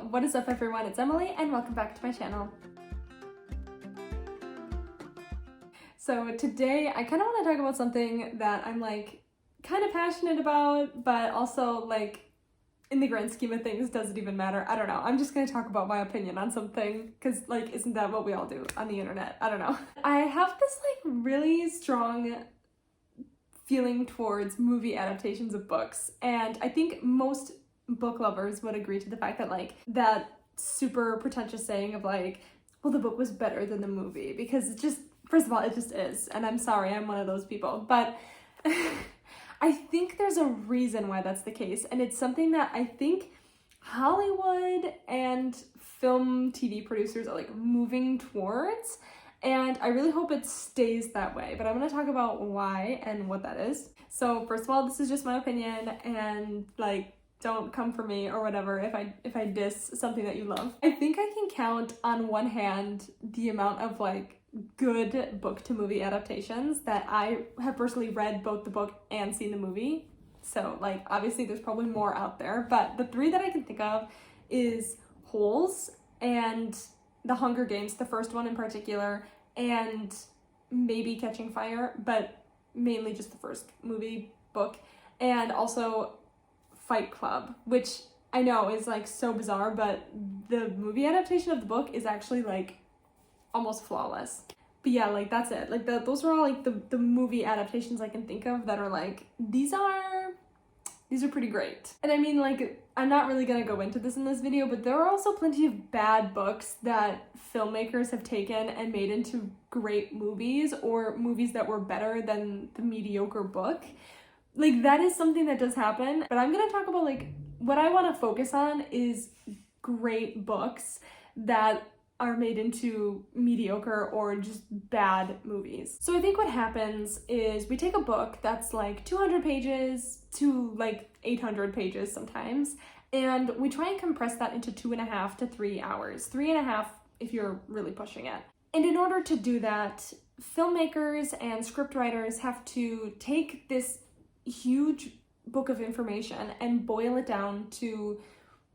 What is up everyone, it's Emily and welcome back to my channel. So today I kind of want to talk about something that I'm kind of passionate about, but also in the grand scheme of things, does it even matter? I don't know. I'm just going to talk about my opinion on something because isn't that what we all do on the internet? I don't know. I have this really strong feeling towards movie adaptations of books, and I think most book lovers would agree to the fact that that super pretentious saying of well, the book was better than the movie, because it just, first of all, it just is, and I'm sorry, I'm one of those people, but I think there's a reason why that's the case, and it's something that I think Hollywood and film TV producers are moving towards, and I really hope it stays that way, but I'm going to talk about why and what that is. So first of all, this is just my opinion, and don't come for me or whatever if I diss something that you love. I think I can count on one hand the amount of good book to movie adaptations that I have personally read both the book and seen the movie. So obviously there's probably more out there, but the three that I can think of is Holes and The Hunger Games, the first one in particular, and maybe Catching Fire, but mainly just the first movie book, and also Fight Club, which I know is so bizarre, but the movie adaptation of the book is actually almost flawless. But yeah, that's it. Those are all the movie adaptations I can think of that are these are pretty great. And I mean, I'm not really gonna go into this in this video, but there are also plenty of bad books that filmmakers have taken and made into great movies, or movies that were better than the mediocre book. That is something that does happen, but I'm gonna talk about what I want to focus on is great books that are made into mediocre or just bad movies. So I think what happens is we take a book that's 200 pages to 800 pages sometimes, and we try and compress that into 2.5 to 3 hours. 3.5 if you're really pushing it. And in order to do that, filmmakers and scriptwriters have to take this huge book of information and boil it down to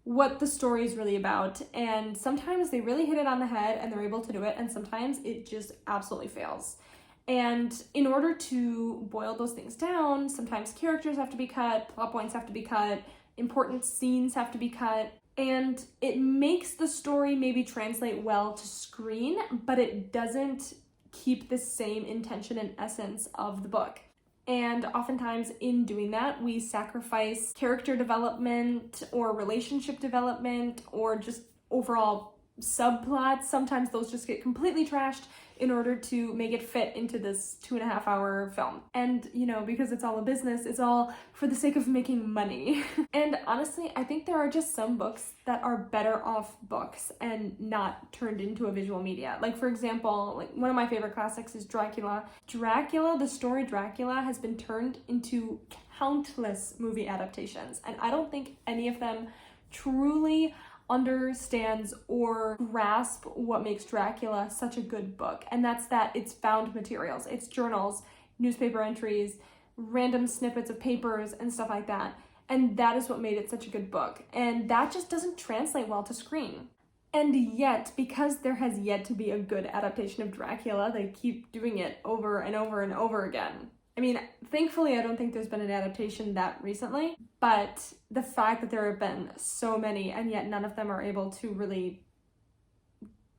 what the story is really about, and sometimes they really hit it on the head and they're able to do it, and sometimes it just absolutely fails. And in order to boil those things down, sometimes characters have to be cut, plot points have to be cut, important scenes have to be cut, and it makes the story maybe translate well to screen, but it doesn't keep the same intention and essence of the book. And oftentimes in doing that, we sacrifice character development or relationship development or just overall subplots. Sometimes those just get completely trashed in order to make it fit into this 2.5 hour film. And because it's all a business, it's all for the sake of making money. And honestly, I think there are just some books that are better off books and not turned into a visual media. For example, one of my favorite classics is Dracula. The story Dracula has been turned into countless movie adaptations, and I don't think any of them truly understands or grasp what makes Dracula such a good book, and that's that it's found materials, it's journals, newspaper entries, random snippets of papers and stuff like that, and that is what made it such a good book, and that just doesn't translate well to screen. And yet, because there has yet to be a good adaptation of Dracula, they keep doing it over and over and over again. I mean, thankfully, I don't think there's been an adaptation that recently, but the fact that there have been so many and yet none of them are able to really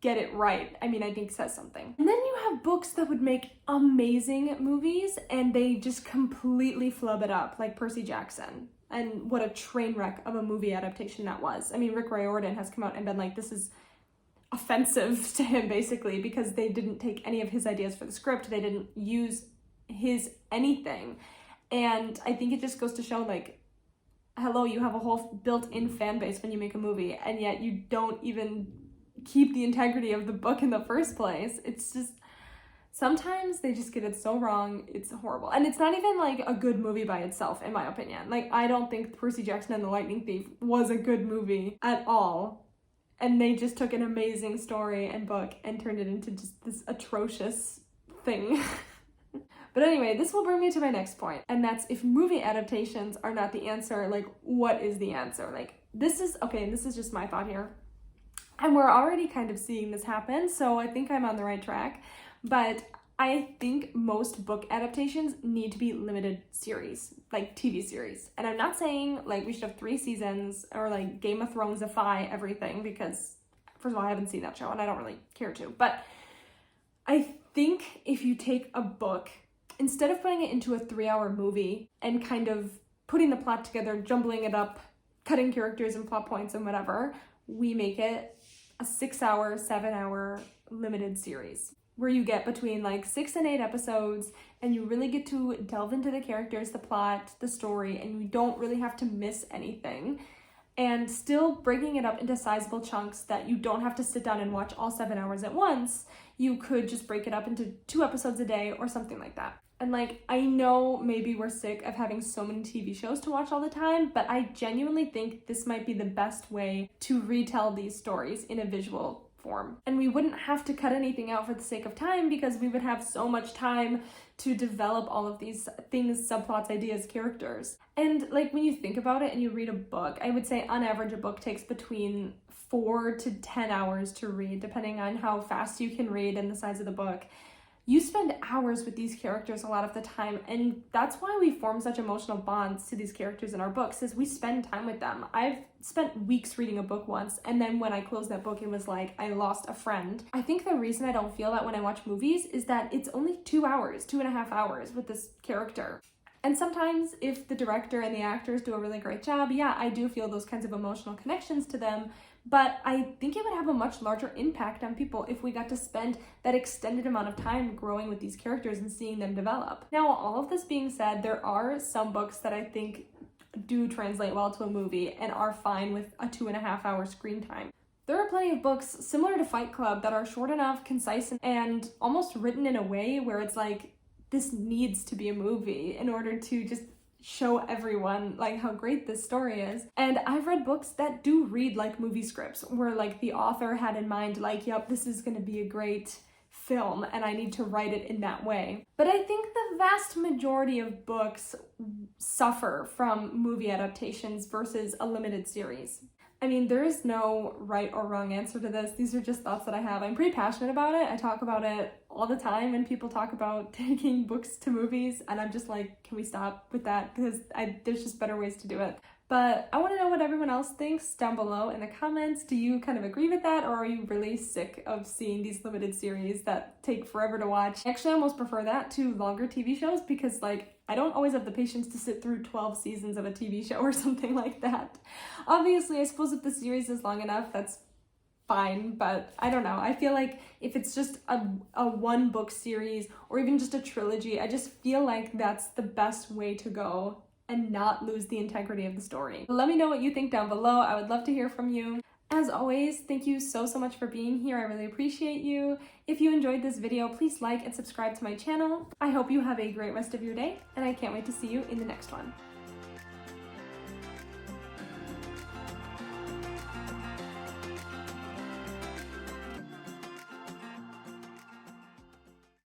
get it right, I mean, I think says something. And then you have books that would make amazing movies and they just completely flub it up, like Percy Jackson. And what a train wreck of a movie adaptation that was. I mean, Rick Riordan has come out and been this is offensive to him, basically, because they didn't take any of his ideas for the script. They didn't use his anything, and I think it just goes to show hello, you have a whole built-in fan base when you make a movie, and yet you don't even keep the integrity of the book in the first place. It's just, sometimes they just get it so wrong, it's horrible. And it's not even a good movie by itself, in my opinion. I don't think Percy Jackson and the Lightning Thief was a good movie at all, and they just took an amazing story and book and turned it into just this atrocious thing. But anyway, this will bring me to my next point, and that's if movie adaptations are not the answer, what is the answer? this is just my thought here. And we're already kind of seeing this happen, so I think I'm on the right track. But I think most book adaptations need to be limited series, like TV series. And I'm not saying like we should have 3 seasons or like Game of Thrones-ify everything, because first of all, I haven't seen that show and I don't really care to. But I think if you take a book, instead of putting it into a 3-hour movie and kind of putting the plot together, jumbling it up, cutting characters and plot points and whatever, we make it a 6-hour, 7-hour limited series where you get between like 6 and 8 episodes and you really get to delve into the characters, the plot, the story, and you don't really have to miss anything. And still breaking it up into sizable chunks that you don't have to sit down and watch all 7 hours at once. You could just break it up into 2 episodes a day or something like that. And like, I know maybe we're sick of having so many TV shows to watch all the time, but I genuinely think this might be the best way to retell these stories in a visual form. And we wouldn't have to cut anything out for the sake of time, because we would have so much time to develop all of these things, subplots, ideas, characters. And like, when you think about it and you read a book, I would say on average a book takes between 4 to 10 hours to read, depending on how fast you can read and the size of the book. You spend hours with these characters a lot of the time, and that's why we form such emotional bonds to these characters in our books, is we spend time with them. I've spent weeks reading a book once, and then when I closed that book, it was like I lost a friend. I think the reason I don't feel that when I watch movies is that it's only 2 hours, 2.5 hours with this character. And sometimes if the director and the actors do a really great job, yeah, I do feel those kinds of emotional connections to them. But I think it would have a much larger impact on people if we got to spend that extended amount of time growing with these characters and seeing them develop. Now, all of this being said, there are some books that I think do translate well to a movie and are fine with a 2.5 hour screen time. There are plenty of books similar to Fight Club that are short enough, concise, and almost written in a way where it's like, this needs to be a movie in order to just show everyone like how great this story is. And I've read books that do read like movie scripts, where like the author had in mind like, yep, this is going to be a great film and I need to write it in that way. But I think the vast majority of books suffer from movie adaptations versus a limited series. I mean, there is no right or wrong answer to this. These are just thoughts that I have. I'm pretty passionate about it. I talk about it all the time when people talk about taking books to movies, and I'm just like, can we stop with that? Because there's just better ways to do it. But I want to know what everyone else thinks down below in the comments. Do you kind of agree with that, or are you really sick of seeing these limited series that take forever to watch? Actually, I almost prefer that to longer TV shows, because like, I don't always have the patience to sit through 12 seasons of a TV show or something like that. Obviously, I suppose if the series is long enough, that's fine, but I don't know. I feel like if it's just a 1-book series or even just a trilogy, I just feel like that's the best way to go and not lose the integrity of the story. Let me know what you think down below. I would love to hear from you. As always, thank you so much for being here. I really appreciate you. If you enjoyed this video, please like and subscribe to my channel. I hope you have a great rest of your day, and I can't wait to see you in the next one.